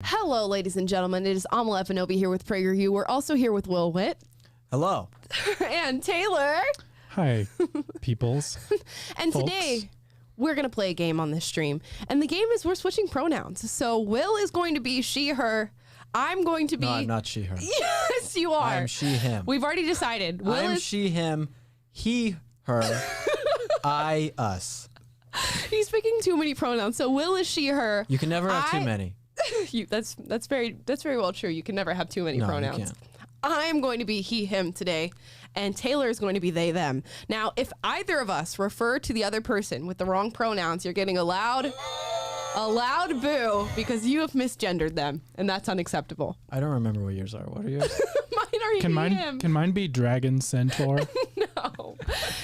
Hello, ladies and gentlemen. It is Amala here with PragerU. We're also here with Will Witt. Hello. And Taylor. Hi, peoples. And folks. Today, we're going to play a game on this stream. And the game is we're switching pronouns. So Will is going to be she, her. I'm going to be... No, I'm not she, her. Yes, you are. I'm she, him. We've already decided. Will I'm is... she, him. He, her. I, us. He's picking too many pronouns. So Will is she, her. You can never have too many. That's very well true. You can never have too many pronouns. You can't. I'm going to be he, him today, and Taylor is going to be they, them. Now, if either of us refer to the other person with the wrong pronouns, you're getting a loud boo because you have misgendered them, and that's unacceptable. I don't remember what yours are. What are yours? Mine are he, him. Can mine be dragon centaur? No.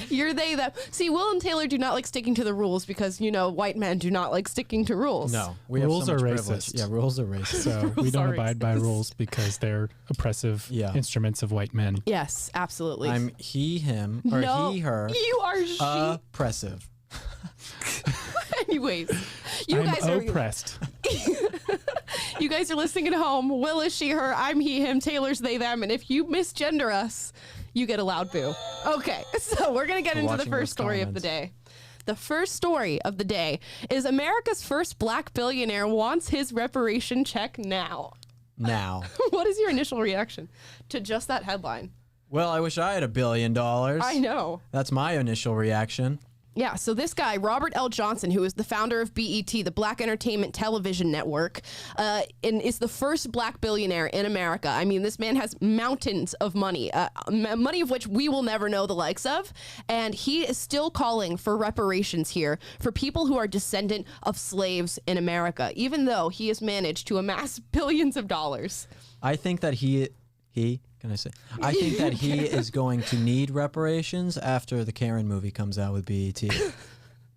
You're they, them. See, Will and Taylor do not like sticking to the rules because, you know, white men do not like sticking to rules. No. Rules have so are much racist. privilege. Yeah, rules are racist. So we Rules don't are abide by racist. rules because they're oppressive instruments of white men. Yes, absolutely. I'm he, him, or No, he, her. you are she. Oppressive. Anyways, you I'm guys are oppressed. You guys are listening at home. Will is she, her. I'm he, him. Taylor's they, them. And if you misgender us, you get a loud boo. Okay, so we're going to get into the first story of the day. The first story of the day is America's first black billionaire wants his reparation check now. Now. What is your initial reaction to just that headline? Well, I wish I had $1 billion. I know. That's my initial reaction. Yeah, so this guy, Robert L. Johnson, who is the founder of BET, the Black Entertainment Television Network, and is the first black billionaire in America. I mean, this man has mountains of money, money of which we will never know the likes of, and he is still calling for reparations here for people who are descendant of slaves in America, even though he has managed to amass billions of dollars. I think that I think that he is going to need reparations after the Karen movie comes out with BET.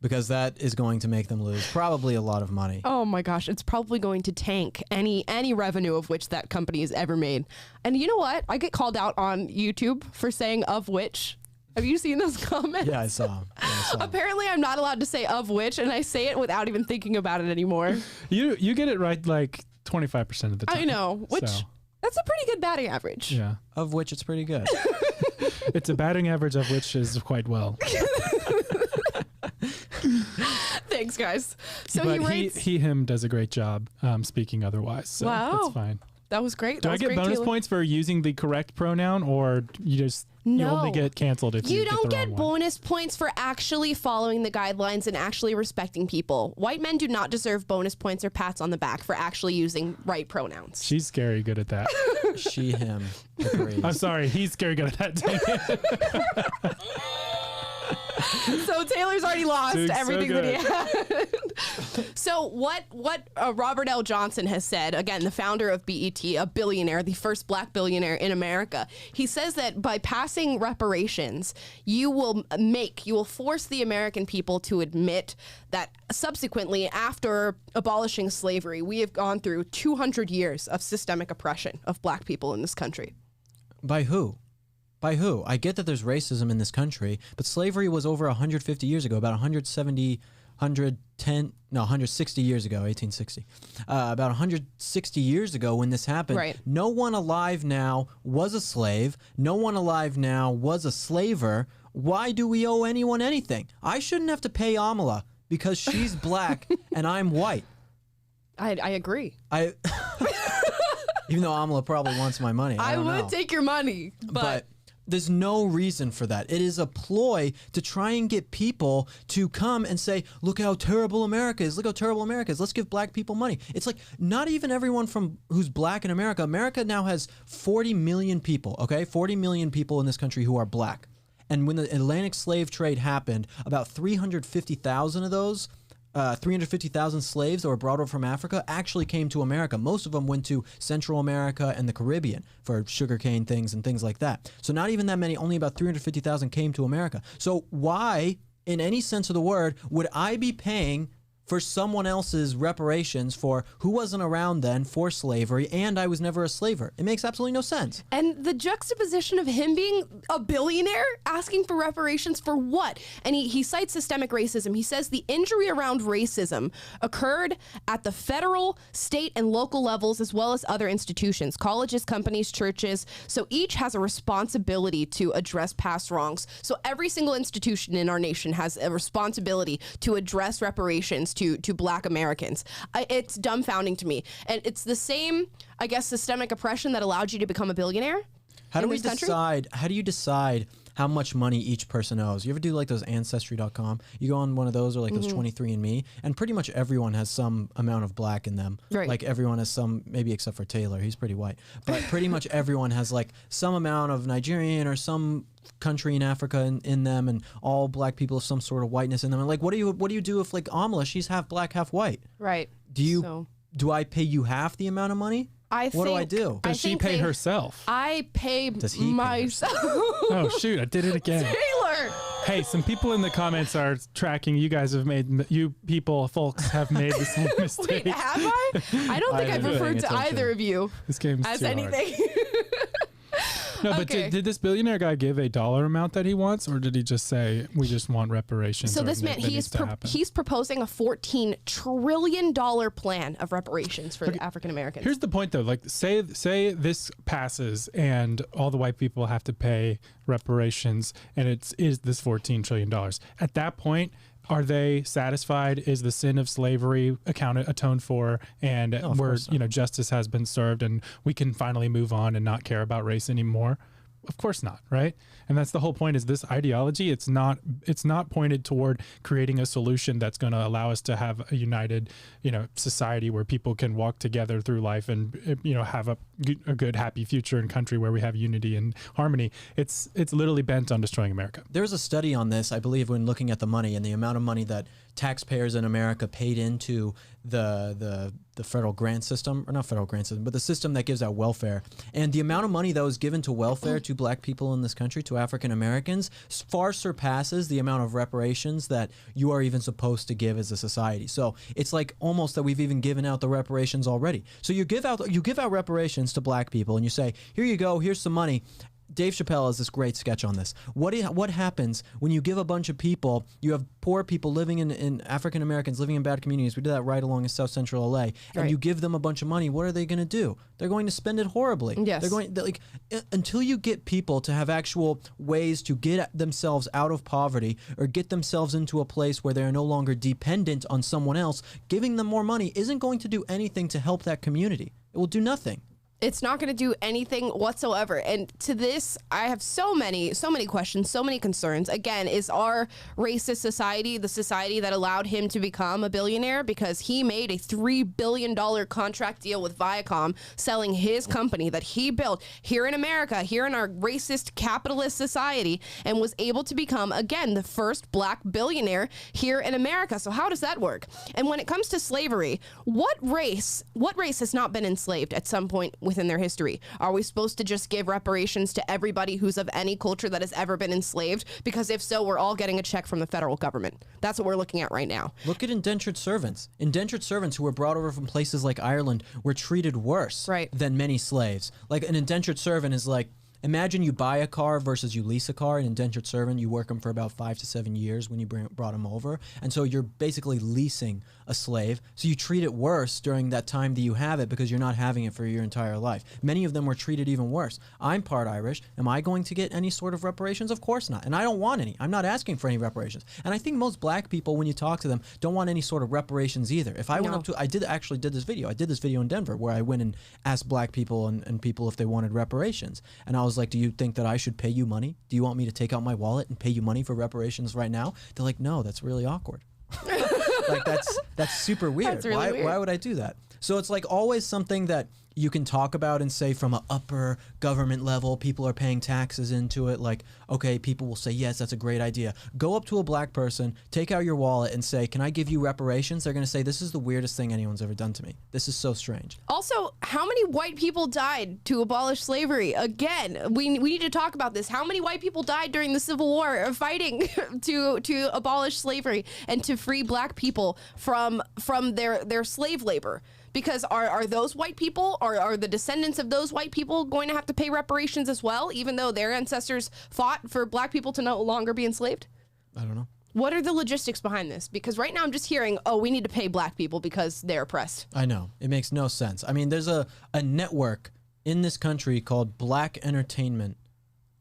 Because that is going to make them lose probably a lot of money. Oh my gosh, it's probably going to tank any revenue of which that company has ever made. And you know what? I get called out on YouTube for saying of which. Have you seen those comments? Yeah, I saw him. Apparently I'm not allowed to say of which, and I say it without even thinking about it anymore. You get it right like 25% of the time. I know, which that's a pretty good batting average. Yeah. Of which it's pretty good. It's a batting average of which is quite well. Thanks, guys. So but he rates... him does a great job speaking otherwise. So Wow. that's fine. That was great. Do I get bonus points for using the correct pronoun, or you only get canceled if you don't get the get wrong one? bonus points for actually following the guidelines and actually respecting people. White men do not deserve bonus points or pats on the back for actually using right pronouns. She's scary good at that. She, him, agrees. I'm sorry, he's scary good at that. So Taylor's already lost Doing everything so that he had. So what Robert L. Johnson has said, again, the founder of BET, a billionaire, the first black billionaire in America, he says that by passing reparations, you will force the American people to admit that subsequently, after abolishing slavery, we have gone through 200 years of systemic oppression of black people in this country. By who? By who? I get that there's racism in this country, but slavery was over 150 years ago, about 160 years ago, 1860. About 160 years ago when this happened, Right. No one alive now was a slave. No one alive now was a slaver. Why do we owe anyone anything? I shouldn't have to pay Amala because she's black and I'm white. I agree. Even though Amala probably wants my money. I don't would know. take your money, but there's no reason for that. It is a ploy to try and get people to come and say, look how terrible America is. Look how terrible America is. Let's give black people money. It's like not even everyone who's black in America. America now has 40 million people, okay? 40 million people in this country who are black. And when the Atlantic slave trade happened, about 350,000 of those 350,000 slaves that were brought over from Africa actually came to America. Most of them went to Central America and the Caribbean for sugarcane things and things like that. So not even that many, only about 350,000 came to America. So why, in any sense of the word, would I be paying for someone else's reparations for who wasn't around then for slavery, and I was never a slaver. It makes absolutely no sense. And the juxtaposition of him being a billionaire asking for reparations for what? And he cites systemic racism. He says the injury around racism occurred at the federal, state, and local levels, as well as other institutions, colleges, companies, churches. So each has a responsibility to address past wrongs. So every single institution in our nation has a responsibility to address reparations to Black Americans. It's dumbfounding to me. And it's the same, I guess, systemic oppression that allowed you to become a billionaire. How do you decide how much money each person owes? You ever do like those Ancestry.com? You go on one of those, or like those 23andMe, and pretty much everyone has some amount of Black in them. Right. Like everyone has some, maybe except for Taylor, he's pretty white. But pretty much everyone has like some amount of Nigerian or some country in Africa in them, and all Black people have some sort of whiteness in them. And like, what do you do if like Amala, she's half Black, half white? Right. Do I pay you half the amount of money? What do I do? Does she pay herself? I pay myself. Oh, shoot. I did it again. Taylor! Hey, some people in the comments are tracking. You guys have folks have made the same mistake. Wait, have I? I don't think I've referred to either of you this game's as too anything. No, but did this billionaire guy give a dollar amount that he wants, or did he just say we just want reparations? So this man, he's proposing a $14 trillion plan of reparations for African Americans. Here's the point, though. Like, say this passes and all the white people have to pay reparations, and is this $14 trillion. At that point, are they satisfied? Is the sin of slavery atoned for, and justice has been served, and we can finally move on and not care about race anymore? Of course not, right? And that's the whole point. Is this ideology? It's not pointed toward creating a solution that's going to allow us to have a united, society where people can walk together through life and have a good, happy future and country where we have unity and harmony. It's literally bent on destroying America. There's a study on this, I believe, when looking at the money and the amount of money that taxpayers in America paid into the federal grant system, or not federal grant system, but the system that gives out welfare. And the amount of money that was given to welfare to Black people in this country, to African Americans, far surpasses the amount of reparations that you are even supposed to give as a society. So it's like almost that we've even given out the reparations already. So you give out reparations to Black people, and you say, here you go, here's some money. Dave Chappelle has this great sketch on this. What happens when you give a bunch of people, you have poor people living in African Americans living in bad communities. We did that right along in South Central LA. And you give them a bunch of money. What are they going to do? They're going to spend it horribly. Yes. Until you get people to have actual ways to get themselves out of poverty or get themselves into a place where they are no longer dependent on someone else, giving them more money isn't going to do anything to help that community. It will do nothing. It's not going to do anything whatsoever. And to this, I have so many questions, so many concerns. Again, is our racist society the society that allowed him to become a billionaire? Because he made a $3 billion contract deal with Viacom, selling his company that he built here in America, here in our racist capitalist society, and was able to become, again, the first Black billionaire here in America. So how does that work? And when it comes to slavery, what race has not been enslaved at some point within their history? Are we supposed to just give reparations to everybody who's of any culture that has ever been enslaved? Because if so, we're all getting a check from the federal government. That's what we're looking at right now. Look at indentured servants. Indentured servants who were brought over from places like Ireland were treated worse than many slaves. Like an indentured servant is like, imagine you buy a car versus you lease a car. An indentured servant, you work them for about 5 to 7 years when you brought them over. And so you're basically leasing a slave. So you treat it worse during that time that you have it because you're not having it for your entire life. Many of them were treated even worse. I'm part Irish. Am I going to get any sort of reparations? Of course not. And I don't want any. I'm not asking for any reparations. And I think most Black people, when you talk to them, don't want any sort of reparations either. If I went up to, I did this video. I did this video in Denver where I went and asked Black people and people if they wanted reparations. And I was like, do you think that I should pay you money? Do you want me to take out my wallet and pay you money for reparations right now? They're like, no, that's really awkward. Like that's super weird. That's really weird. Why would I do that? So it's like always something that you can talk about and say from an upper government level, people are paying taxes into it. Like, okay, people will say, yes, that's a great idea. Go up to a black person, take out your wallet and say, can I give you reparations? They're going to say, this is the weirdest thing anyone's ever done to me. This is so strange. Also, how many white people died to abolish slavery? Again, we need to talk about this. How many white people died during the Civil War fighting to abolish slavery and to free black people from their slave labor? Because are those white people, are the descendants of those white people going to have to pay reparations as well, even though their ancestors fought for black people to no longer be enslaved? I don't know. What are the logistics behind this? Because right now I'm just hearing, oh, we need to pay black people because they're oppressed. I know. It makes no sense. I mean, there's a network in this country called Black Entertainment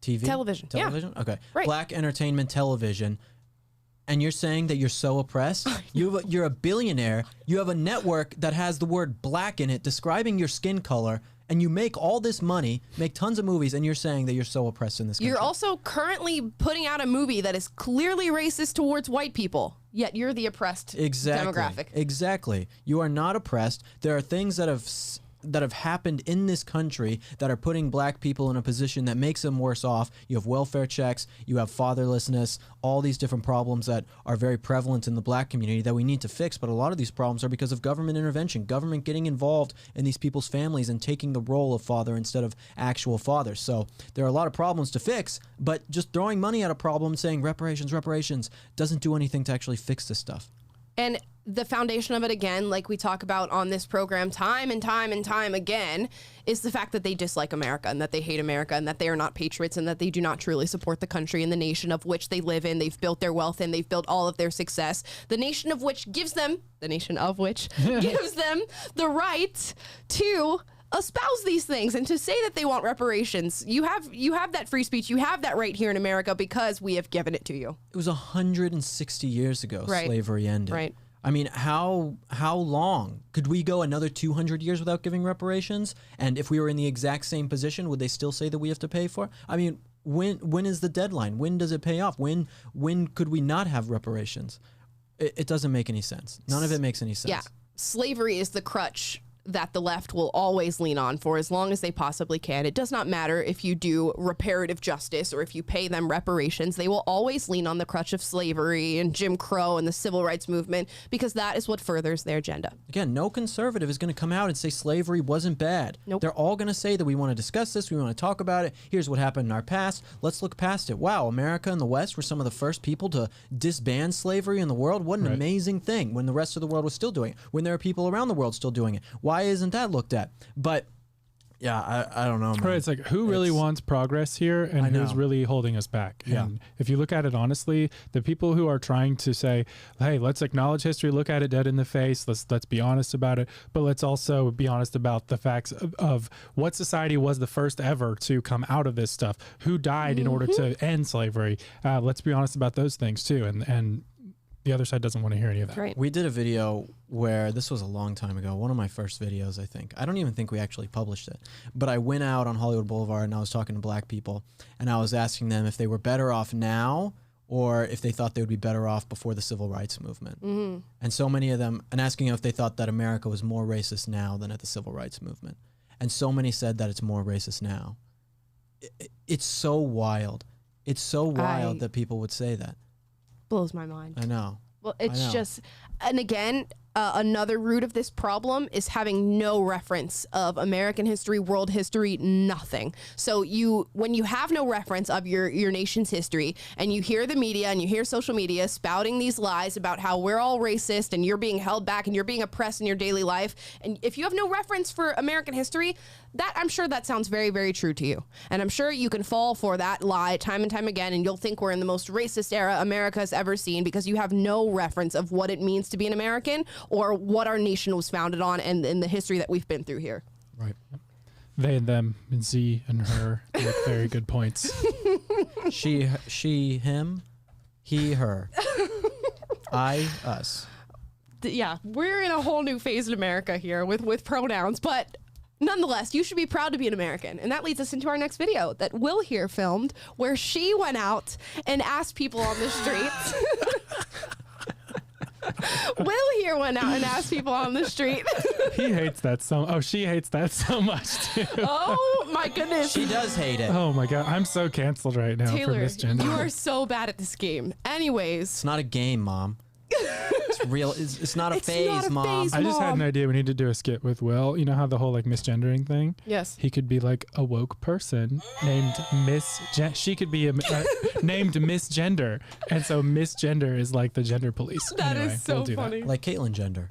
TV? Television. Television? Yeah. Okay. Right. Black Entertainment Television. And you're saying that you're so oppressed? You're a billionaire. You have a network that has the word black in it, describing your skin color, and you make all this money, make tons of movies, and you're saying that you're so oppressed in this country. You're also currently putting out a movie that is clearly racist towards white people, yet you're the oppressed demographic. Exactly. You are not oppressed. There are things that have happened in this country that are putting black people in a position that makes them worse off. You have welfare checks, you have fatherlessness, all these different problems that are very prevalent in the black community that we need to fix. But a lot of these problems are because of government intervention, government getting involved in these people's families and taking the role of father instead of actual fathers. So there are a lot of problems to fix, but just throwing money at a problem, saying reparations, doesn't do anything to actually fix this stuff. And the foundation of it, again, like we talk about on this program time and time and time again, is the fact that they dislike America and that they hate America and that they are not patriots and that they do not truly support the country and the nation of which they live in. They've built their wealth in, they've built all of their success. The nation of which gives them the right to espouse these things and to say that they want reparations. You have that free speech. You have that right here in America because we have given it to you. It was 160 years ago slavery ended. Right. I mean, how long? Could we go another 200 years without giving reparations? And if we were in the exact same position, would they still say that we have to pay for it? I mean, when is the deadline? When does it pay off? When could we not have reparations? It doesn't make any sense. None of it makes any sense. Yeah. Slavery is the crutch that the left will always lean on for as long as they possibly can. It does not matter if you do reparative justice or if you pay them reparations. They will always lean on the crutch of slavery and Jim Crow and the civil rights movement because that is what furthers their agenda. Again, no conservative is going to come out and say slavery wasn't bad. Nope. They're all going to say that we want to discuss this, we want to talk about it. Here's what happened in our past. Let's look past it. Wow, America and the West were some of the first people to disband slavery in the world. What an amazing thing when the rest of the world was still doing it, when there are people around the world still doing it. Why isn't that looked at? But yeah, I don't know, man. Right, it's like who really wants progress here and who's really holding us back. Yeah. And if you look at it honestly, the people who are trying to say, hey, let's acknowledge history, look at it dead in the face, let's be honest about it, but let's also be honest about the facts of what society was the first ever to come out of this stuff, who died in order to end slavery. Let's be honest about those things too. And the other side doesn't want to hear any of that. Right. We did a video where, this was a long time ago, one of my first videos, I think. I don't even think we actually published it. But I went out on Hollywood Boulevard and I was talking to black people and I was asking them if they were better off now or if they thought they would be better off before the civil rights movement. Mm-hmm. And so many of them, and asking them if they thought that America was more racist now than at the civil rights movement. And so many said that it's more racist now. It's so wild. It's so wild that people would say that. Blows my mind. I know. Well, it's just, and again, another root of this problem is having no reference of American history, world history, nothing. So when you have no reference of your nation's history and you hear the media and you hear social media spouting these lies about how we're all racist and you're being held back and you're being oppressed in your daily life, and if you have no reference for American history, that I'm sure that sounds very, very true to you. And I'm sure you can fall for that lie time and time again, and you'll think we're in the most racist era America has ever seen because you have no reference of what it means to be an American or what our nation was founded on and the history that we've been through here. Right. They and them, and Z and her, make very good points. She, him, he, her. I, us. Yeah, we're in a whole new phase in America here with pronouns, but nonetheless, you should be proud to be an American. And that leads us into our next video that Will here filmed, where she went out and asked people on the streets Will here went out and asked people on the street. He hates that so. Oh, she hates that so much too. Oh my goodness. She does hate it. Oh my god, I'm so canceled right now for Taylor, misgender. you are so bad at this game. Anyways. It's not a game, Mom. It's real. It's not a phase, not a Mom. phase. I just had an Mom. idea. We need to do a skit with Will. You know how the whole like misgendering thing? Yes. He could be like a woke person named Miss. She could be named Misgender, and so misgender is like the gender police. That Anyway, is so we'll do funny. Like Caitlyn Gender.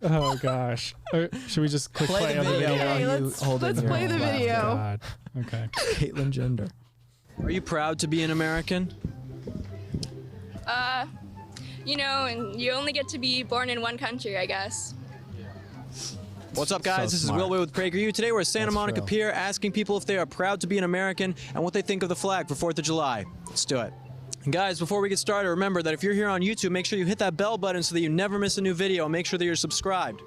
Oh gosh. Should we just click Play play, the on the video video? while Okay, you let's hold in your play the laugh. video. God. Okay. Caitlyn Gender. Are you proud to be an American? You know, and you only get to be born in one country, I guess. What's up, guys? So Oh, this smart. is Will with PragerU. Today we're at Santa That's Monica true. Pier asking people if they are proud to be an American and what they think of the flag for 4th of July. Let's do it. And guys, before we get started, remember that if you're here on YouTube, make sure you hit that bell button so that you never miss a new video, and make sure that you're subscribed.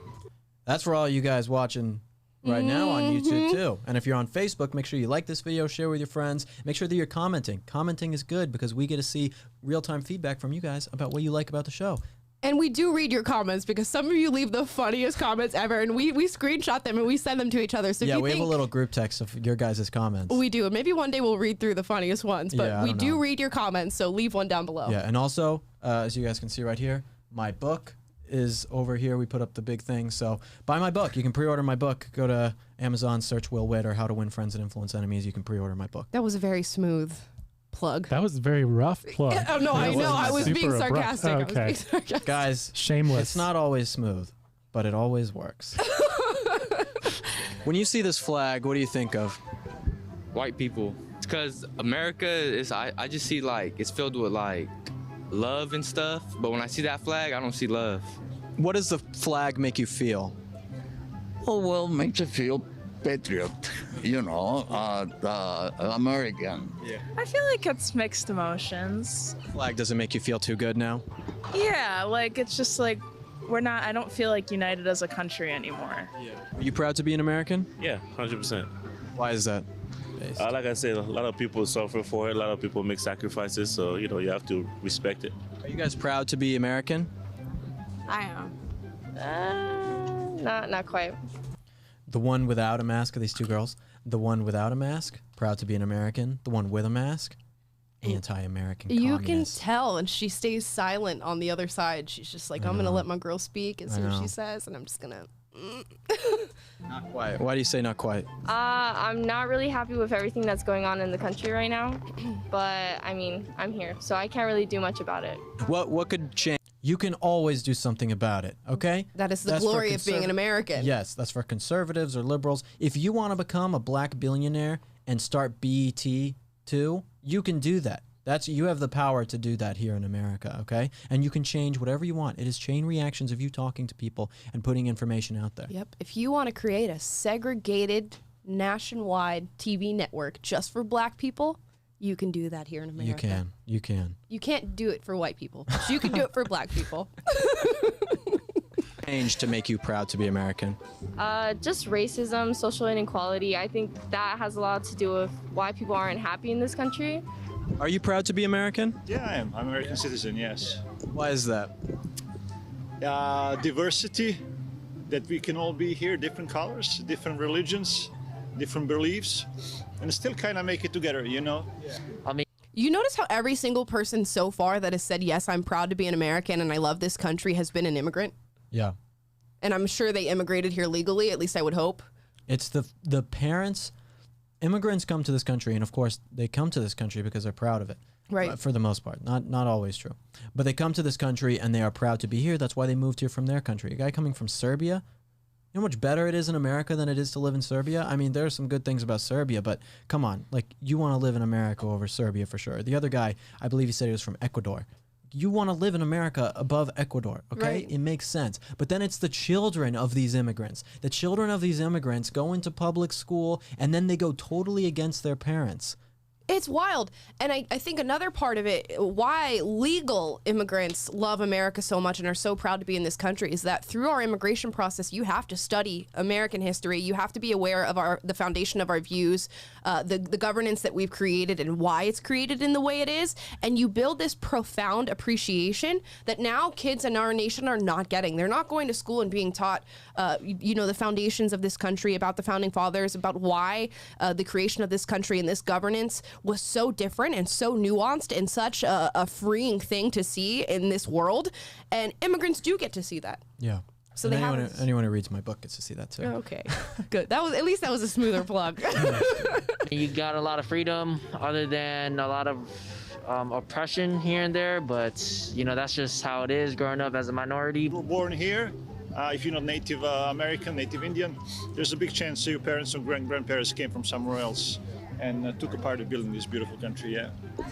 That's for all you guys watching right now on YouTube too. And if you're on Facebook, make sure you like this video, share with your friends, make sure that you're commenting. Commenting is good because we get to see real-time feedback from you guys about what you like about the show. And we do read your comments because some of you leave the funniest comments ever, and we screenshot them and we send them to each other. So if Yeah, you we think have a little group text of your guys' comments. we do, and maybe one day we'll read through the funniest ones. But Yeah, I we don't do know. read your comments, so leave one down below. Yeah, and also, as you guys can see right here, my book is over here. We put up the big thing. So buy my book. You can pre-order my book. Go to Amazon, search Will Witt or How to Win Friends and Influence Enemies. You can pre-order my book. That was a very smooth plug. That was a very rough plug. Oh no, I It know. wasn't I was super being abrupt. sarcastic. I was Okay. being sarcastic. Guys, Shameless. it's not always smooth, but it always works. When you see this flag, what do you think of? White people. Because America is, I just see like, it's filled with like love and stuff. But when I see that flag, I don't see love. What does the flag make you feel? Oh, well, makes you feel patriot, you know, American. I feel like it's mixed emotions. Flag doesn't make you feel too good now? Yeah, like it's just like I don't feel like united as a country anymore. Are you proud to be an American? Yeah, 100%. Why is that? Like I said, a lot of people suffer for it. A lot of people make sacrifices, so you know you have to respect it. Are you guys proud to be American? I am. Not quite. The one without a mask are these two girls. The one without a mask, proud to be an American. The one with a mask, anti-American. You can communist. tell, and she stays silent on the other side. She's just like, I'm gonna let my girl speak and see what know. she says, and I'm just gonna. Not quite. Why do you say not quite? I'm not really happy with everything that's going on in the country right now, but I mean, I'm here, so I can't really do much about it. What could change? You can always do something about it, okay? That is the That's for glory of being an American. Yes, that's for conservatives or liberals. If you want to become a black billionaire and start BET too, you can do that. You have the power to do that here in America, okay? And you can change whatever you want. It is chain reactions of you talking to people and putting information out there. Yep. If you want to create a segregated nationwide TV network just for black people, you can do that here in America. You can. You can. You can't do it for white people. But you can do it for black people. Change to make you proud to be American. Just racism, social inequality. I think that has a lot to do with why people aren't happy in this country. Are you proud to be American? Yeah, I am. I'm an American citizen, yes. Why is that? Diversity, that we can all be here, different colors, different religions, different beliefs, and still kind of make it together, you know? You notice how every single person so far that has said, yes, I'm proud to be an American and I love this country has been an immigrant? Yeah. And I'm sure they immigrated here legally, at least I would hope. It's the parents. Immigrants come to this country, and of course, they come to this country because they're proud of it. Right. For the most part. Not always true. But they come to this country, and they are proud to be here. That's why they moved here from their country. A guy coming from Serbia, you know how much better it is in America than it is to live in Serbia? I mean, there are some good things about Serbia, but come on. Like, you want to live in America over Serbia for sure. The other guy, I believe he said he was from Ecuador. You want to live in America above Ecuador, okay? Right. It makes sense. But then it's the children of these immigrants. The children of these immigrants go into public school, and then they go totally against their parents. It's wild. And I think another part of it, why legal immigrants love America so much and are so proud to be in this country, is that through our immigration process, you have to study American history. You have to be aware of the foundation of our views, the governance that we've created and why it's created in the way it is. And you build this profound appreciation that now kids in our nation are not getting. They're not going to school and being taught, the foundations of this country, about the founding fathers, about why the creation of this country and this governance was so different and so nuanced and such a freeing thing to see in this world. And immigrants do get to see that. Yeah. So and they anyone who reads my book gets to see that too. Okay, good. At least that was a smoother plug. You got a lot of freedom other than a lot of oppression here and there, but that's just how it is growing up as a minority. You were born here. If you're not Native American, Native Indian, there's a big chance your parents or grandparents came from somewhere else and took a part of building this beautiful country, yeah.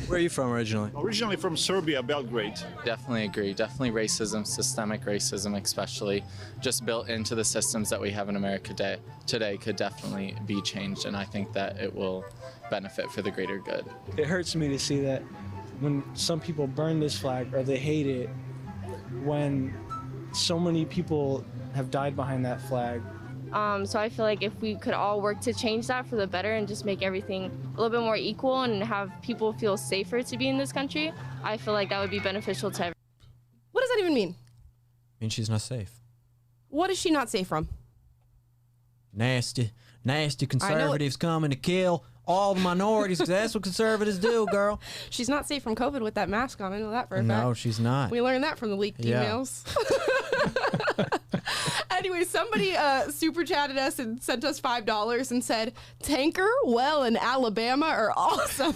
Where are you from originally? Originally from Serbia, Belgrade. Definitely agree. Definitely racism, systemic racism especially, just built into the systems that we have in America today could definitely be changed, and I think that it will benefit for the greater good. It hurts me to see that when some people burn this flag or they hate it, when so many people have died behind that flag. So I feel like if we could all work to change that for the better and just make everything a little bit more equal and have people feel safer to be in this country, I feel like that would be beneficial to everyone. What does that even mean? I mean, she's not safe. What is she not safe from? Nasty conservatives coming to kill all the minorities, because that's what conservatives do, girl. She's not safe from COVID with that mask on. I know that for a fact. No, she's not. We learned that from the leaked emails. Anyway, somebody super chatted us and sent us $5 and said, Tanker, Well, and Alabama are awesome.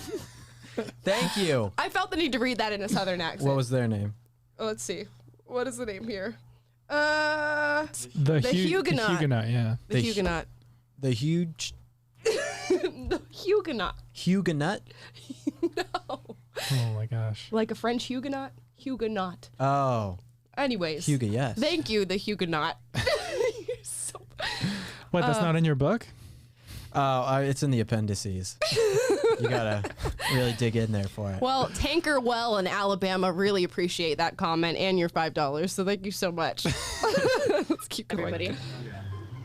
Thank you. I felt the need to read that in a Southern accent. What was their name? Let's see. What is the name here? The Huguenot. The Huguenot, yeah. The Huguenot. The huge... The Huguenot. Huguenot? No. Oh my gosh. Like a French Huguenot? Huguenot. Oh. Anyways. Hugo, yes. Thank you, the Huguenot. What, that's not in your book? Oh, it's in the appendices. You gotta really dig in there for it. Well, Tanker Well in Alabama really appreciate that comment and your $5, so thank you so much. Let's keep going. Everybody.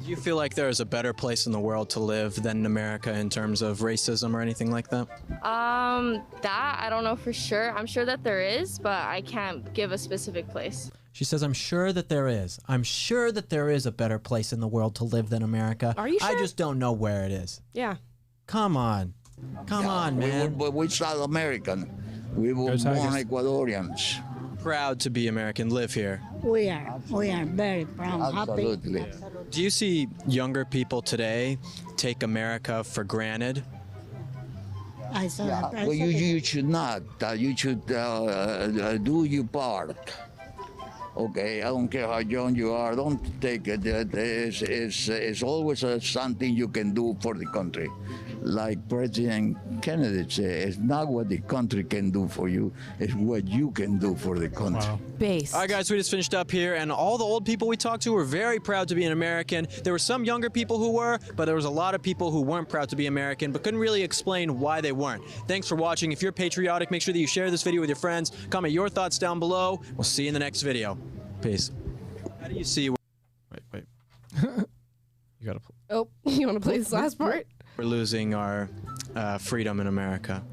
Do you feel like there is a better place in the world to live than America in terms of racism or anything like that? That I don't know for sure. I'm sure that there is, but I can't give a specific place. She says, I'm sure that there is. I'm sure that there is a better place in the world to live than America. Are you sure? I just don't know where it is. Yeah. Come on. Come on, man. We're South American. We were born Ecuadorians. Proud to be American, live here. We are very proud, Absolutely. happy. Do you see younger people today take America for granted? I saw Well, you should not. You should do your part. Okay, I don't care how young you are. Don't take it. It's always something you can do for the country. Like President Kennedy said, it's not what the country can do for you, it's what you can do for the country. Wow. Base. All right, guys, we just finished up here, and all the old people we talked to were very proud to be an American. There were some younger people who were, but there was a lot of people who weren't proud to be American, but couldn't really explain why they weren't. Thanks for watching. If you're patriotic, make sure that you share this video with your friends. Comment your thoughts down below. We'll see you in the next video. Peace. How do you see... Wait. You gotta... Oh, you want to play this last part? We're losing our freedom in America.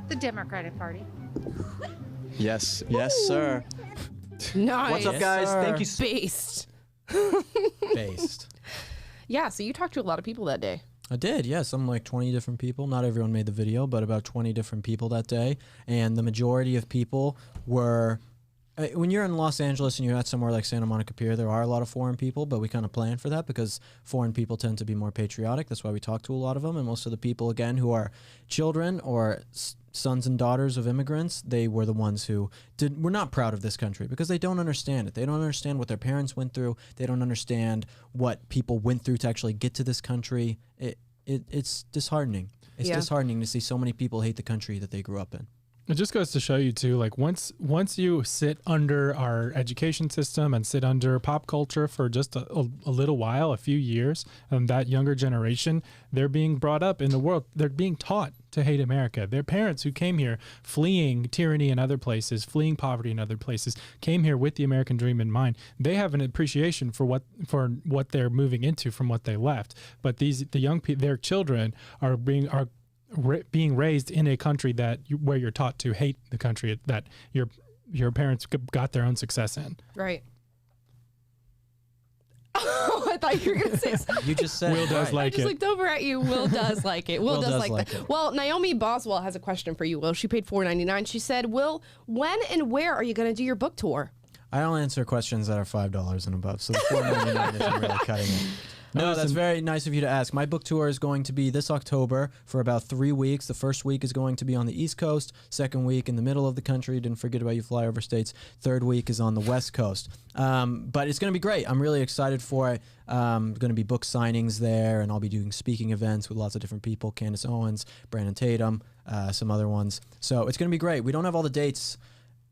The Democratic Party. Yes, sir. Nice. What's up, guys? Sir. Thank you. Based. Based. Yeah, so you talked to a lot of people that day. I did, yeah. Some like 20 different people. Not everyone made the video, but about 20 different people that day. And the majority of people were... When you're in Los Angeles and you're at somewhere like Santa Monica Pier, there are a lot of foreign people, but we kind of plan for that because foreign people tend to be more patriotic. That's why we talk to a lot of them. And most of the people, again, who are children or sons and daughters of immigrants, they were the ones who were not proud of this country because they don't understand it. They don't understand what their parents went through. They don't understand what people went through to actually get to this country. It's disheartening. It's disheartening to see so many people hate the country that they grew up in. It just goes to show you too, like once you sit under our education system and sit under pop culture for just a little while, a few years, that younger generation, they're being brought up in the world. They're being taught to hate America. Their parents who came here fleeing tyranny in other places, fleeing poverty in other places, came here with the American dream in mind. They have an appreciation for what they're moving into from what they left. But the young people, their children are being raised in a country where you're taught to hate the country that your parents got their own success in. Right. Oh, I thought you were going to say something. You just said Will does like I just it. looked over at you. Will does like it. Will does like that. it. Well, Naomi Boswell has a question for you, Will. She paid $4.99. She said, Will, when and where are you going to do your book tour? I don't answer questions that are $5 and above, so the $4.99 isn't really cutting it. No, that's very nice of you to ask. My book tour is going to be this October for about 3 weeks. The first week is going to be on the East Coast. Second week in the middle of the country. Didn't forget about you flyover states. Third week is on the West Coast. But it's going to be great. I'm really excited for it. Going to be book signings there, and I'll be doing speaking events with lots of different people. Candace Owens, Brandon Tatum, some other ones. So it's going to be great. We don't have all the dates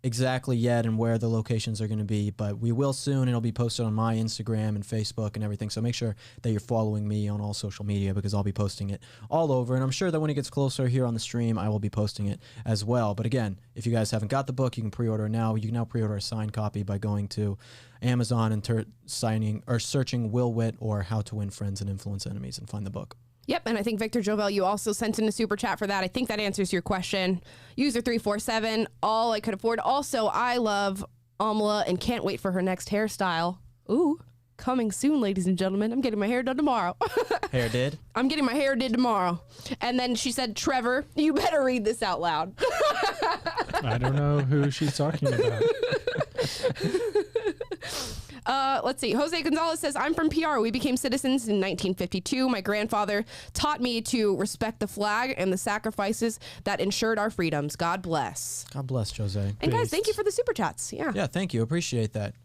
exactly yet and where the locations are going to be, but we will soon. It'll be posted on my Instagram and Facebook and everything, so make sure that you're following me on all social media because I'll be posting it all over, and I'm sure that when it gets closer here on the stream I will be posting it as well. But again, if you guys haven't got the book, you can pre-order now. You can now pre-order a signed copy by going to Amazon and searching Will Witt or How to Win Friends and Influence Enemies and find the book. Yep, and I think Victor Jovel, you also sent in a super chat for that. I think that answers your question. User 347, all I could afford. Also, I love Amala and can't wait for her next hairstyle. Ooh, coming soon, ladies and gentlemen. I'm getting my hair done tomorrow. Hair did? I'm getting my hair did tomorrow. And then she said, Trevor, you better read this out loud. I don't know who she's talking about. Let's see. Jose Gonzalez says, I'm from PR. We became citizens in 1952. My grandfather taught me to respect the flag and the sacrifices that ensured our freedoms. God bless. God bless, Jose. And guys, thank you for the super chats. Yeah. Yeah, thank you. Appreciate that.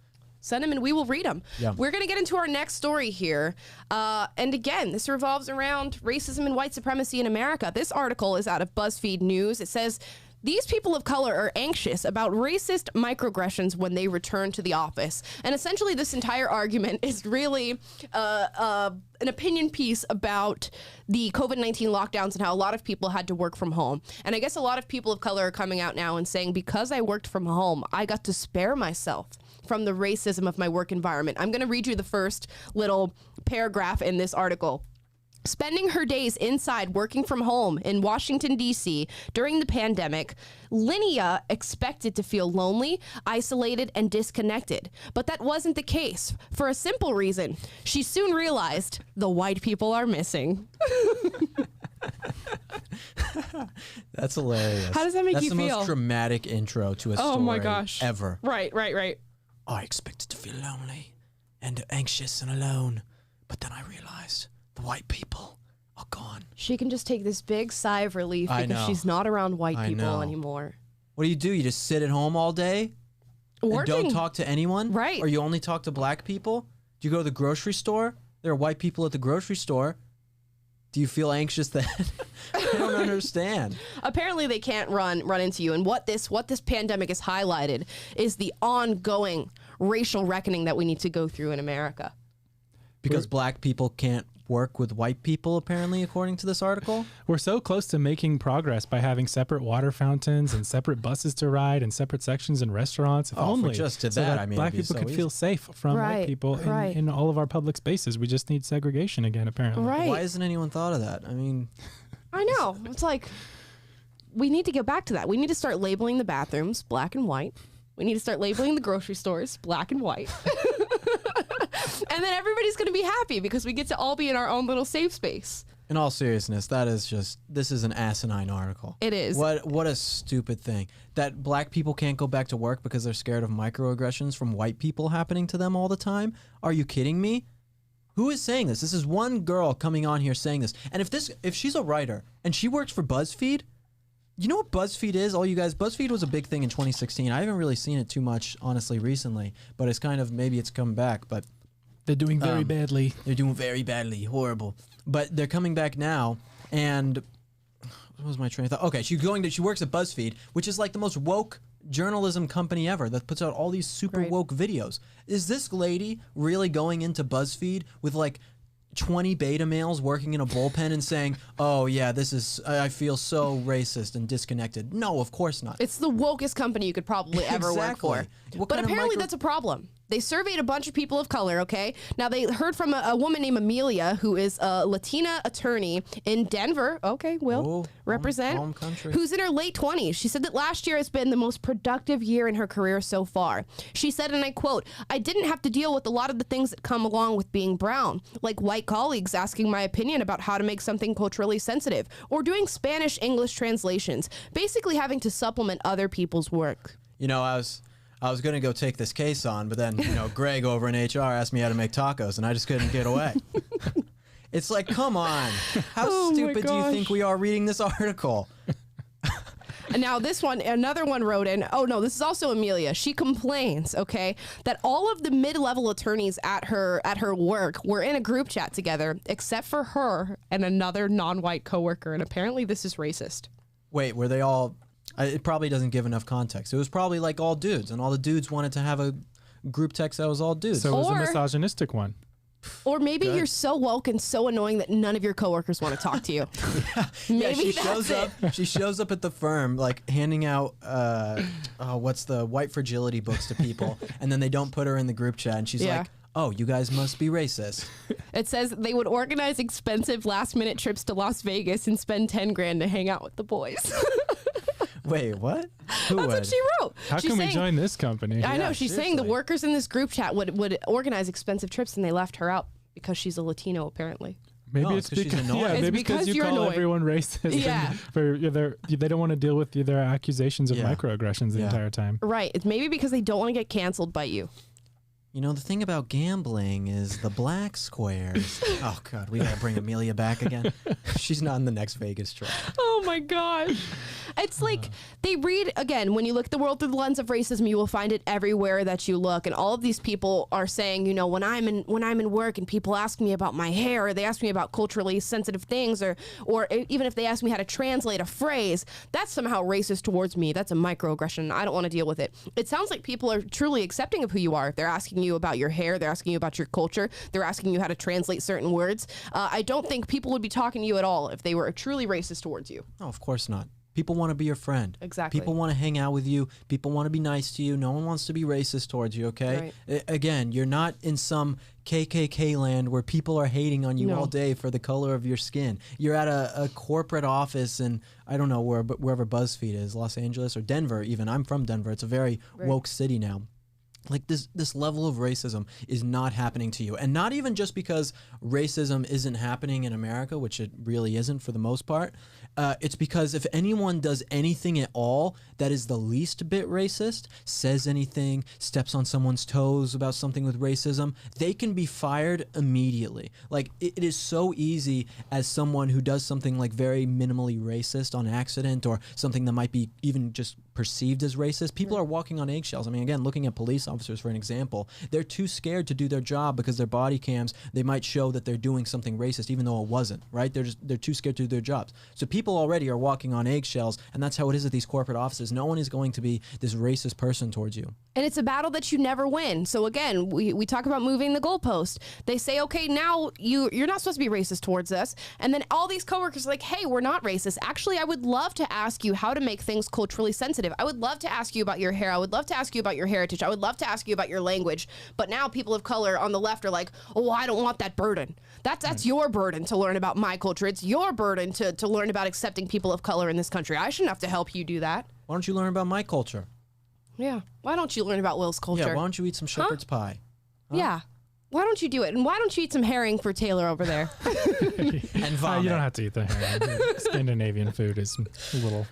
Send them and we will read them. Yeah. We're going to get into our next story here. And again, this revolves around racism and white supremacy in America. This article is out of Buzzfeed News. It says, these people of color are anxious about racist microaggressions when they return to the office. And essentially, this entire argument is really an opinion piece about the COVID-19 lockdowns and how a lot of people had to work from home. And I guess a lot of people of color are coming out now and saying, because I worked from home, I got to spare myself from the racism of my work environment. I'm going to read you the first little paragraph in this article. Spending her days inside working from home in Washington, D.C. during the pandemic, Linnea expected to feel lonely, isolated, and disconnected. But that wasn't the case for a simple reason. She soon realized the white people are missing. That's hilarious. How does that make you feel? That's the most dramatic intro to a story Oh my gosh. ever. Right. I expected to feel lonely and anxious and alone, but then I realized the white people are gone. She can just take this big sigh of relief because she's not around white people anymore. What do? You just sit at home all day and don't talk to anyone? Right. Or you only talk to black people? Do you go to the grocery store? There are white people at the grocery store. Do you feel anxious then? I don't understand. Apparently they can't run into you. And what this pandemic has highlighted is the ongoing racial reckoning that we need to go through in America. Because black people can't work with white people, apparently, according to this article. We're so close to making progress by having separate water fountains and separate buses to ride and separate sections in restaurants. If only just to so that, that I mean, black it'd be people so could easy. feel safe from white people in all of our public spaces. We just need segregation again, apparently. Right. Why hasn't anyone thought of that? I mean, I know. It's like, we need to go back to that. We need to start labeling the bathrooms black and white. We need to start labeling the grocery stores black and white. And then everybody's going to be happy because we get to all be in our own little safe space. in all seriousness, this is an asinine article. It is. What a stupid thing. That black people can't go back to work because they're scared of microaggressions from white people happening to them all the time? Are you kidding me? Who is saying this? This is one girl coming on here saying this. And if she's a writer and she works for Buzzfeed, you know what Buzzfeed is, all you guys? Buzzfeed was a big thing in 2016. I haven't really seen it too much, honestly, recently. But it's kind of, maybe it's come back. But they're doing very badly. They're doing very badly. Horrible. But they're coming back now. And what was my train of thought? Okay, she works at Buzzfeed, which is like the most woke journalism company ever that puts out all these super woke videos. Is this lady really going into Buzzfeed with like 20 beta males working in a bullpen and saying, oh yeah, I feel so racist and disconnected? No, of course not. It's the wokest company you could probably ever work for. But apparently that's a problem. They surveyed a bunch of people of color, okay? Now, they heard from a woman named Amelia, who is a Latina attorney in Denver. Okay, represent. Home country. Who's in her late 20s. She said that last year has been the most productive year in her career so far. She said, and I quote, "I didn't have to deal with a lot of the things that come along with being brown, like white colleagues asking my opinion about how to make something culturally sensitive, or doing Spanish-English translations, basically having to supplement other people's work." You know, I was going to go take this case on, but then, Greg over in HR asked me how to make tacos, and I just couldn't get away. It's like, come on. How stupid do you think we are reading this article? And now this one, another one wrote in, oh no, this is also Amelia. She complains, okay, that all of the mid-level attorneys at her work were in a group chat together, except for her and another non-white coworker, and apparently this is racist. Wait, were they all... It probably doesn't give enough context. It was probably like all dudes, and all the dudes wanted to have a group text that was all dudes. So it was a misogynistic one. Or maybe you're so woke and so annoying that none of your coworkers want to talk to you. Maybe she shows up at the firm like handing out what's the white fragility books to people, and then they don't put her in the group chat, and she's like, "Oh, you guys must be racist." It says they would organize expensive last-minute trips to Las Vegas and spend $10,000 to hang out with the boys. Wait, what? That's what she wrote. How can we join this company? I know. She's saying the workers in this group chat would organize expensive trips, and they left her out because she's a Latino, apparently. Maybe it's because she's annoying. Yeah, maybe because you call everyone racist. Yeah. They don't want to deal with their accusations of microaggressions the entire time. Right. It's maybe because they don't want to get canceled by you. You know, the thing about gambling is the black squares. Oh, God, we got to bring Amelia back again. She's not in the next Vegas trip. Oh, my gosh. It's like they read, again, when you look at the world through the lens of racism, you will find it everywhere that you look. And all of these people are saying, when I'm in work and people ask me about my hair, or they ask me about culturally sensitive things, or even if they ask me how to translate a phrase, that's somehow racist towards me. That's a microaggression. I don't want to deal with it. It sounds like people are truly accepting of who you are. If they're asking you about your hair, they're asking you about your culture, they're asking you how to translate certain words. I don't think people would be talking to you at all if they were truly racist towards you. No, of course not. People want to be your friend. Exactly. People want to hang out with you. People want to be nice to you. No one wants to be racist towards you, okay? Right. Again, you're not in some KKK land where people are hating on you all day for the color of your skin. You're at a corporate office in, I don't know, wherever Buzzfeed is, Los Angeles or Denver even. I'm from Denver. It's a very woke city now. Like this level of racism is not happening to you. And not even just because racism isn't happening in America, which it really isn't for the most part. It's because if anyone does anything at all that is the least bit racist, says anything, steps on someone's toes about something with racism, they can be fired immediately. Like it is so easy as someone who does something like very minimally racist on accident, or something that might be even just perceived as racist. People are walking on eggshells. I mean, again, looking at police officers for an example, they're too scared to do their job because their body cams, they might show that they're doing something racist even though it wasn't, right? They're too scared to do their jobs. So people already are walking on eggshells, and that's how it is at these corporate offices. No one is going to be this racist person towards you. And it's a battle that you never win. So again, we talk about moving the goalpost. They say, okay, now you're not supposed to be racist towards us. And then all these coworkers are like, hey, we're not racist. Actually, I would love to ask you how to make things culturally sensitive. I would love to ask you about your hair. I would love to ask you about your heritage. I would love to ask you about your language. But now people of color on the left are like, oh, I don't want that burden. That's your burden to learn about my culture. It's your burden to learn about accepting people of color in this country. I shouldn't have to help you do that. Why don't you learn about my culture? Yeah. Why don't you learn about Will's culture? Yeah, why don't you eat some shepherd's pie? Huh? Yeah. Why don't you do it? And why don't you eat some herring for Taylor over there? And vomit. You don't have to eat the herring. Scandinavian food is a little...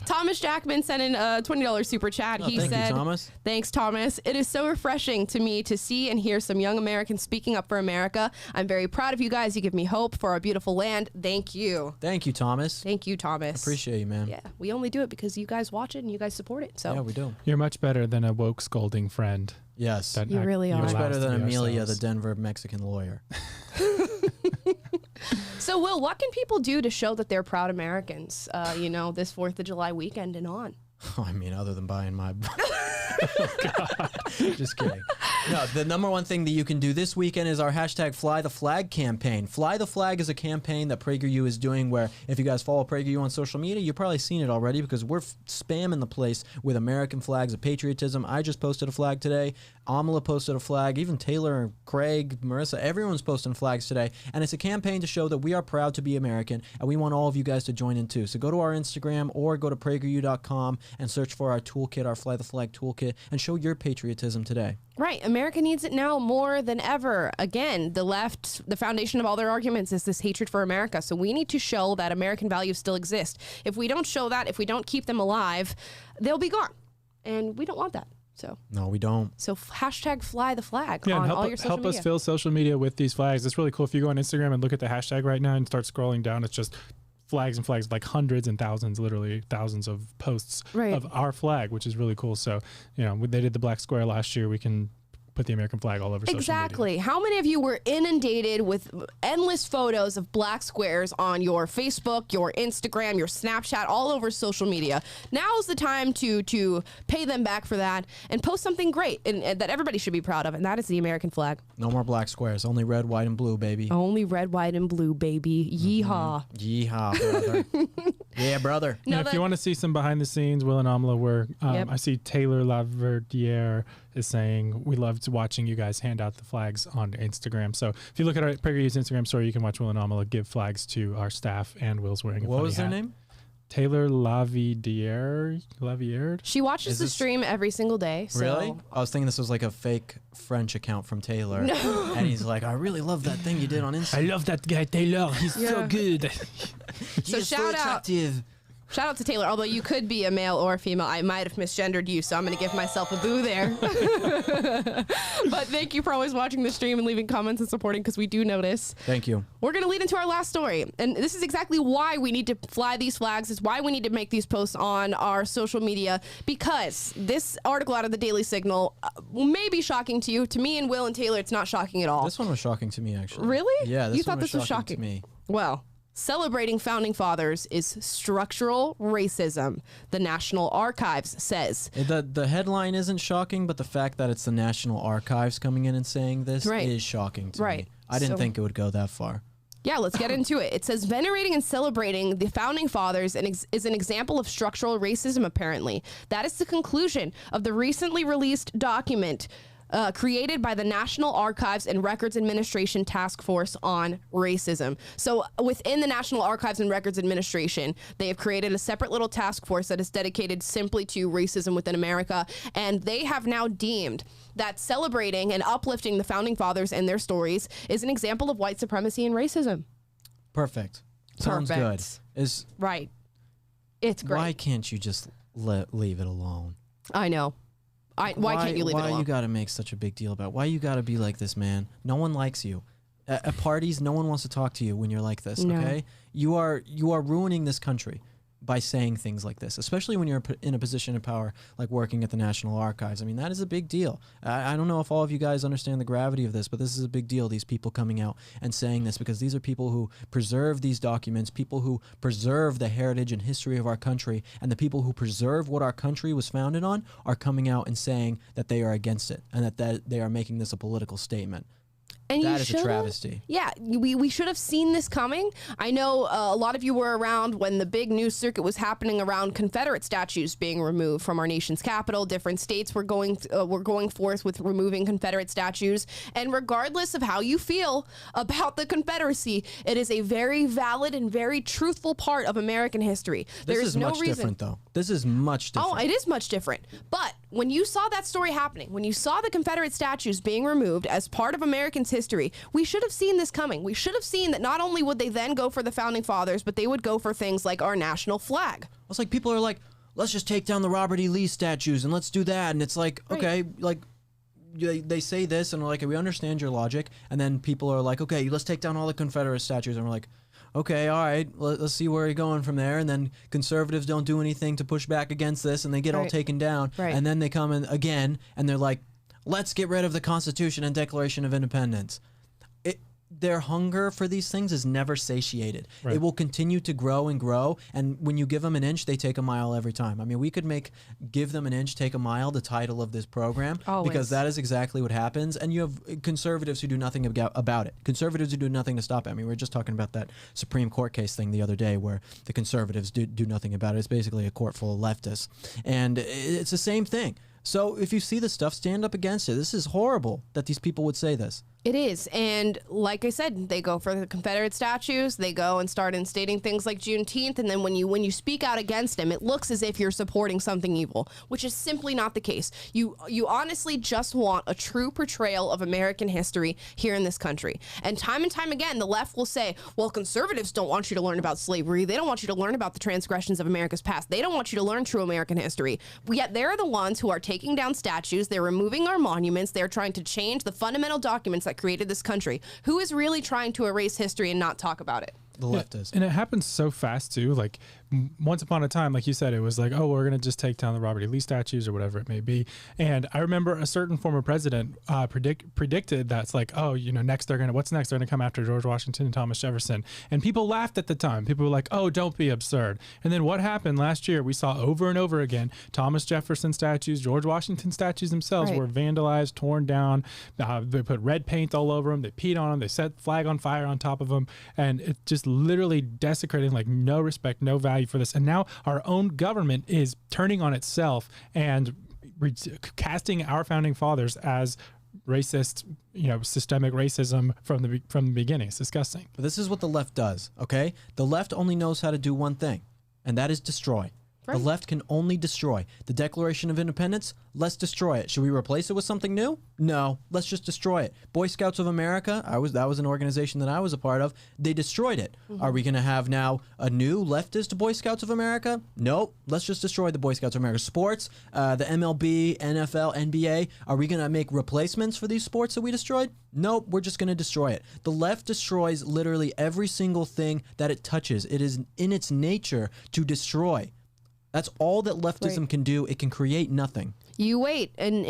Thomas Jackman sent in a $20 super chat. He said, thank you, Thomas. Thanks, Thomas. It is so refreshing to me to see and hear some young Americans speaking up for America. I'm very proud of you guys. You give me hope for our beautiful land. Thank you. Thank you, Thomas. Thank you, Thomas. Appreciate you, man. Yeah, we only do it because you guys watch it and you guys support it. So yeah, we do. You're much better than a woke scolding friend. Yes. You really are. Much better than Amelia, the Denver Mexican lawyer. So So, Will, what can people do to show that they're proud Americans, this 4th of July weekend and on? I mean, other than buying my... Oh, God. Just kidding. No, the number one thing that you can do this weekend is our hashtag Fly the Flag campaign. Fly the Flag is a campaign that PragerU is doing where if you guys follow PragerU on social media, you've probably seen it already because we're spamming the place with American flags of patriotism. I just posted a flag today. Amala posted a flag. Even Taylor, Craig, Marissa, everyone's posting flags today. And it's a campaign to show that we are proud to be American and we want all of you guys to join in too. So go to our Instagram or go to PragerU.com and search for our toolkit, our Fly the Flag toolkit, and show your patriotism today. Right. America needs it now more than ever. Again, the left, the foundation of all their arguments is this hatred for America. So we need to show that American values still exist. If we don't show that, if we don't keep them alive, they'll be gone. And we don't want that. So no, we don't. So hashtag Fly the Flag Yeah, on and all your social media. help us fill social media with these flags. It's really cool. If you go on Instagram and look at the hashtag right now and start scrolling down, it's just flags and flags, like hundreds and thousands, literally thousands of posts of our flag, which is really cool. So, they did the Black Square last year. We can put the American flag all over social media. Exactly. How many of you were inundated with endless photos of black squares on your Facebook, your Instagram, your Snapchat, all over social media? Now is the time to pay them back for that and post something great and that everybody should be proud of, and that is the American flag. No more black squares. Only red, white, and blue, baby. Only red, white, and blue, baby. Yeehaw. Yeehaw, brother. Yeah, brother. No, if you want to see some behind the scenes, Will and Amala were, I see Taylor Laverdiere is saying, we loved watching you guys hand out the flags on Instagram. So if you look at our PragerU's Instagram story, you can watch Will and Amala give flags to our staff, and Will's wearing a What funny was their hat. name? Taylor Laverdiere. She watches the stream every single day. So. Really? I was thinking this was like a fake French account from Taylor. No. And he's like, I really love that thing you did on Instagram. I love that guy, Taylor. He's so good. So shout out. Shout out to Taylor, although you could be a male or a female. I might have misgendered you, so I'm going to give myself a boo there. But thank you for always watching the stream and leaving comments and supporting, because we do notice. Thank you. We're going to lead into our last story. And this is exactly why we need to fly these flags. It's why we need to make these posts on our social media, because this article out of the Daily Signal may be shocking to you. To me and Will and Taylor, it's not shocking at all. This one was shocking to me, actually. Really? Yeah, You thought this was shocking to me. Well, celebrating founding fathers is structural racism, the National Archives says. The headline isn't shocking, but the fact that it's the National Archives coming in and saying this is shocking to me. I didn't think it would go that far. Yeah, let's get into it. It says venerating and celebrating the founding fathers is an example of structural racism, apparently. That is the conclusion of the recently released document created by the National Archives and Records Administration Task Force on Racism. So within the National Archives and Records Administration, they have created a separate little task force that is dedicated simply to racism within America. And they have now deemed that celebrating and uplifting the founding fathers and their stories is an example of white supremacy and racism. Perfect. Sounds good. Right. It's great. Why can't you just leave it alone? I know. Why can't you leave it alone? Why you got to make such a big deal about it? Why you got to be like this, man? No one likes you. At parties, no one wants to talk to you when you're like this, okay? You are ruining this country by saying things like this, especially when you're in a position of power, like working at the National Archives. I mean, that is a big deal. I don't know if all of you guys understand the gravity of this, but this is a big deal, these people coming out and saying this, because these are people who preserve these documents, people who preserve the heritage and history of our country, and the people who preserve what our country was founded on are coming out and saying that they are against it and that they are making this a political statement. And that is a travesty. Yeah, we should have seen this coming. I know a lot of you were around when the big news circuit was happening around Confederate statues being removed from our nation's capital. Different states were going forth with removing Confederate statues. And regardless of how you feel about the Confederacy, it is a very valid and very truthful part of American history. This is much different, though. This is much different. Oh, it is much different. But when you saw that story happening, when you saw the Confederate statues being removed as part of Americans' history, we should have seen this coming. We should have seen that not only would they then go for the founding fathers, but they would go for things like our national flag. It's like people are like, let's just take down the Robert E. Lee statues and let's do that. And it's like, okay, like they say this and we're like, we understand your logic. And then people are like, okay, let's take down all the Confederate statues. And we're like, okay, all right, let's see where you're going from there. And then conservatives don't do anything to push back against this and they get all taken down. And then they come in again and they're like, let's get rid of the Constitution and Declaration of Independence. their hunger for these things is never satiated. Right. It will continue to grow and grow, and when you give them an inch, they take a mile every time. I mean, we could make "Give Them an Inch, Take a Mile" the title of this program, Always. because that is exactly what happens, and you have conservatives who do nothing about it. Conservatives who do nothing to stop it. I mean, we were just talking about that Supreme Court case thing the other day where the conservatives do nothing about it. It's basically a court full of leftists, and it's the same thing. So if you see the stuff, stand up against it. This is horrible that these people would say this. It is. And like I said, they go for the Confederate statues. They go and start instating things like Juneteenth. And then when you speak out against them, it looks as if you're supporting something evil, which is simply not the case. You honestly just want a true portrayal of American history here in this country. And time again, the left will say, well, conservatives don't want you to learn about slavery. They don't want you to learn about the transgressions of America's past. They don't want you to learn true American history. Yet they're the ones who are taking down statues. They're removing our monuments. They're trying to change the fundamental documents that created this country. Who is really trying to erase history and not talk about it? The leftists. And it happens so fast too. Like once upon a time, like you said, it was like, oh, we're going to just take down the Robert E. Lee statues or whatever it may be. And I remember a certain former president predicted that's like, oh, next what's next? They're going to come after George Washington and Thomas Jefferson. And people laughed at the time. People were like, oh, don't be absurd. And then what happened last year? We saw over and over again, Thomas Jefferson statues, George Washington statues themselves were vandalized, torn down. They put red paint all over them. They peed on them. They set flag on fire on top of them. And it just literally desecrating, like no respect, no value for this. And now our own government is turning on itself and casting our founding fathers as racist, systemic racism from the beginning. It's disgusting. But this is what the left does, okay? The left only knows how to do one thing, and that is destroy. Right. The left can only destroy. The Declaration of Independence, let's destroy it. Should we replace it with something new? No, let's just destroy it. Boy Scouts of America, that was an organization that I was a part of. They destroyed it. Mm-hmm. Are we going to have now a new leftist Boy Scouts of America? Nope, let's just destroy the Boy Scouts of America. Sports, the MLB, NFL, NBA, are we going to make replacements for these sports that we destroyed? Nope, we're just going to destroy it. The left destroys literally every single thing that it touches. It is in its nature to destroy. That's all that leftism can do. It can create nothing. You wait, and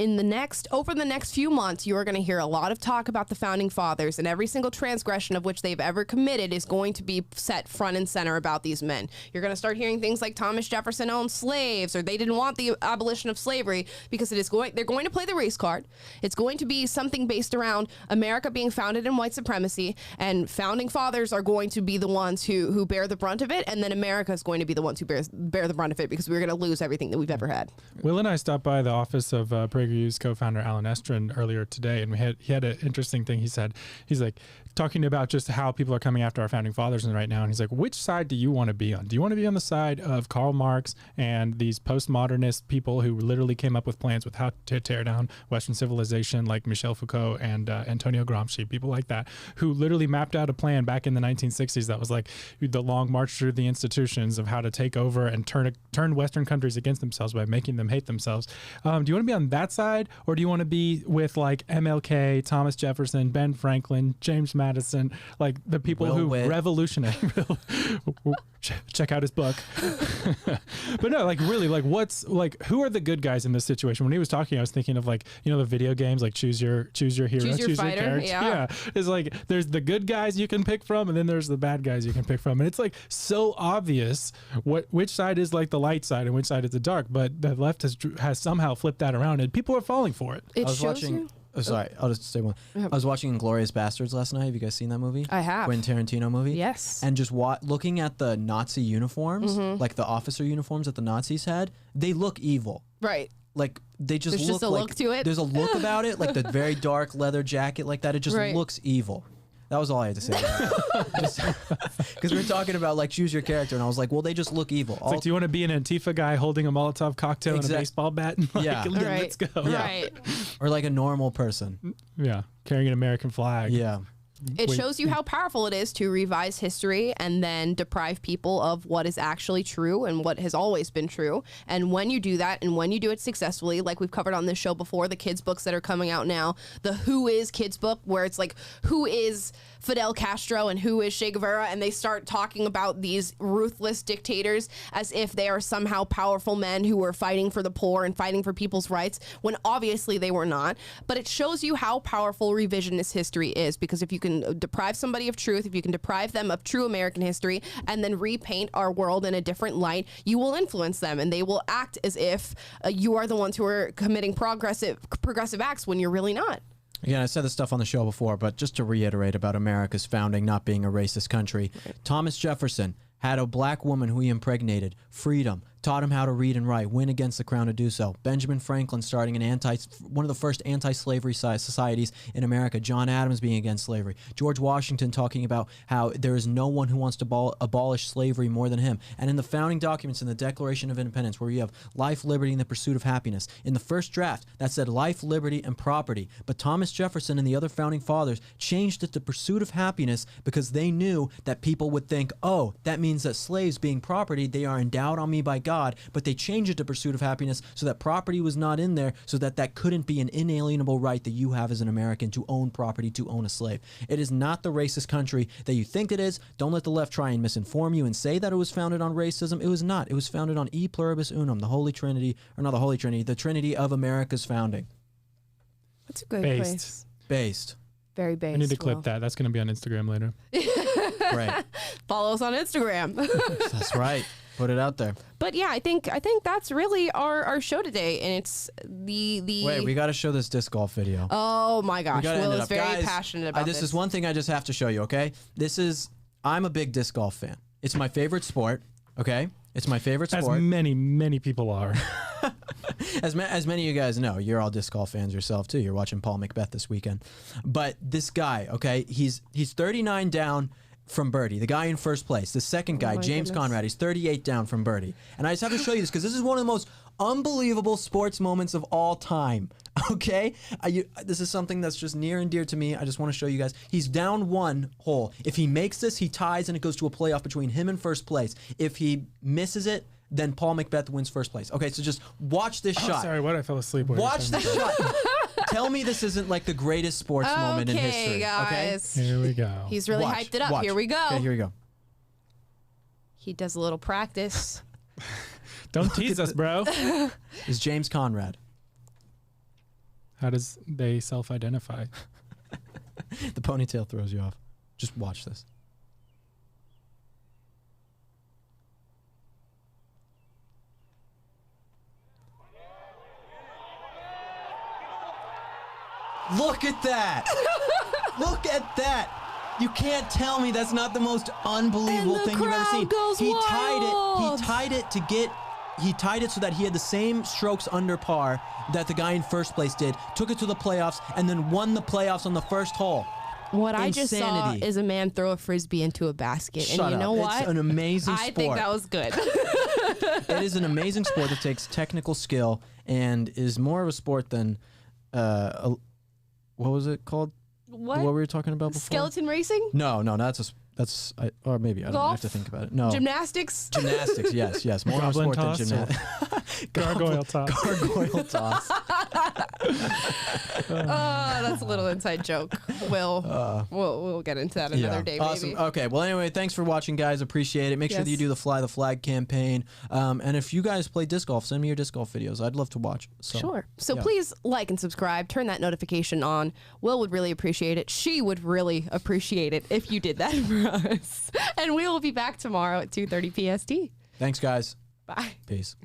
over the next few months, you are going to hear a lot of talk about the founding fathers, and every single transgression of which they've ever committed is going to be set front and center about these men. You're going to start hearing things like Thomas Jefferson owned slaves, or they didn't want the abolition of slavery, because they're going to play the race card. It's going to be something based around America being founded in white supremacy, and founding fathers are going to be the ones who bear the brunt of it, and then America is going to be the ones who bear the brunt of it, because we're going to lose everything that we've ever had. Will and I stopped by the office of PragerU's co-founder Alan Estrin earlier today, and he had an interesting thing he said. He's like talking about just how people are coming after our founding fathers right now, and he's like, which side do you want to be on? Do you want to be on the side of Karl Marx and these postmodernist people who literally came up with plans with how to tear down Western civilization, like Michel Foucault and Antonio Gramsci, people like that, who literally mapped out a plan back in the 1960s that was like the long march through the institutions of how to take over and turn Western countries against themselves by making them hate themselves? Do you want to be on that side, or do you want to be with like MLK, Thomas Jefferson, Ben Franklin, James Madison, like the people who revolutionized? Check out his book. But no, like really, like who are the good guys in this situation? When he was talking, I was thinking of like, the video games, like choose your hero, choose your fighter, character. Yeah. It's like there's the good guys you can pick from, and then there's the bad guys you can pick from, and it's like so obvious which side is like the light side and which side is the dark. But the left has somehow flipped that around, and people are falling for it. It shows you. Oh, sorry, I'll just say one. I was watching Inglourious Bastards last night. Have you guys seen that movie? I have. Quentin Tarantino movie? Yes. And just looking at the Nazi uniforms, like the officer uniforms that the Nazis had, they look evil. Right. Like they just There's look just a look to it. There's a look about it, like the very dark leather jacket like that. It just looks evil. That was all I had to say. Because we were talking about like choose your character, and I was like, well, they just look evil. It's like, do you want to be an Antifa guy holding a Molotov cocktail and a baseball bat? Let's go. Right. Or like a normal person. Yeah, carrying an American flag. Yeah. It shows you how powerful it is to revise history and then deprive people of what is actually true and what has always been true. And when you do that, and when you do it successfully, like we've covered on this show before, the kids' books that are coming out now, the Who Is kids book, where it's like, who is Fidel Castro and who is Che Guevara? And they start talking about these ruthless dictators as if they are somehow powerful men who were fighting for the poor and fighting for people's rights, when obviously they were not. But it shows you how powerful revisionist history is, because if you can can deprive somebody of truth, if you can deprive them of true American history, and then repaint our world in a different light, you will influence them, and they will act as if you are the ones who are committing progressive acts when you're really not. Again, I said this stuff on the show before, but just to reiterate about America's founding not being a racist country, Thomas Jefferson had a black woman who he impregnated, freedom, taught him how to read and write, win against the crown to do so. Benjamin Franklin starting one of the first anti-slavery societies in America. John Adams being against slavery. George Washington talking about how there is no one who wants to abolish slavery more than him. And in the founding documents in the Declaration of Independence, where you have life, liberty, and the pursuit of happiness, in the first draft, that said life, liberty, and property. But Thomas Jefferson and the other founding fathers changed it to pursuit of happiness because they knew that people would think, oh, that means that slaves being property, they are endowed on me by God. But they changed it to pursuit of happiness so that property was not in there, so that that couldn't be an inalienable right that you have as an American to own property, to own a slave. It is not the racist country that you think it is. Don't let the left try and misinform you and say that it was founded on racism. It was not. It was founded on E pluribus unum, the Holy Trinity, or not the Holy Trinity, the Trinity of America's founding. That's a good place. Based. Very based. I need to clip that. That's going to be on Instagram later. Right. Follow us on Instagram. That's right. Put it out there. But yeah, I think that's really our show today, and it's the. Wait, we got to show this disc golf video. Oh my gosh, Will is very Guys, passionate about this. This is one thing I just have to show you. Okay, I'm a big disc golf fan. It's my favorite sport. Okay, it's my favorite sport. As many people are. As many of you guys know, you're all disc golf fans yourself too. You're watching Paul Macbeth this weekend. But this guy, okay, he's 39 down from birdie. The guy in first place. The second guy, James Conrad, he's 38 down from birdie. And I just have to show you this because this is one of the most unbelievable sports moments of all time. Okay? This is something that's just near and dear to me. I just want to show you guys. He's down one hole. If he makes this, he ties and it goes to a playoff between him and first place. If he misses it, then Paul Macbeth wins first place. Okay, so just watch this shot. Sorry, what? I fell asleep. Watch the shot. Tell me this isn't like the greatest sports moment in history. Guys. Okay, here we go. He's really hyped it up. Watch. Here we go. Okay, here we go. He does a little practice. Don't tease us, bro. Is James Conrad. How does they self-identify? The ponytail throws you off. Just watch this. Look at that! Look at that! You can't tell me that's not the most unbelievable thing you've ever seen. He tied it so that he had the same strokes under par that the guy in first place did, took it to the playoffs, and then won the playoffs on the first hole. What I just saw is a man throw a frisbee into a basket. And you know what? It's an amazing sport. I think that was good. It is an amazing sport that takes technical skill and is more of a sport than what was it called? What we were talking about before? Skeleton racing? No, or maybe I don't know. I have to think about it. No. Gymnastics? Gymnastics, yes. More of a sport than gymnastics. Gargoyle toss. Gargoyle toss. That's a little inside joke. We'll get into that another day, awesome. maybe. Okay, well, anyway, thanks for watching, guys. Appreciate it. Make sure that you do the Fly the Flag campaign. And if you guys play disc golf, send me your disc golf videos. I'd love to watch. Sure. So please like and subscribe. Turn that notification on. Will would really appreciate it. She would really appreciate it if you did that for us. And we will be back tomorrow at 2:30 PST. Thanks, guys. Bye. Peace.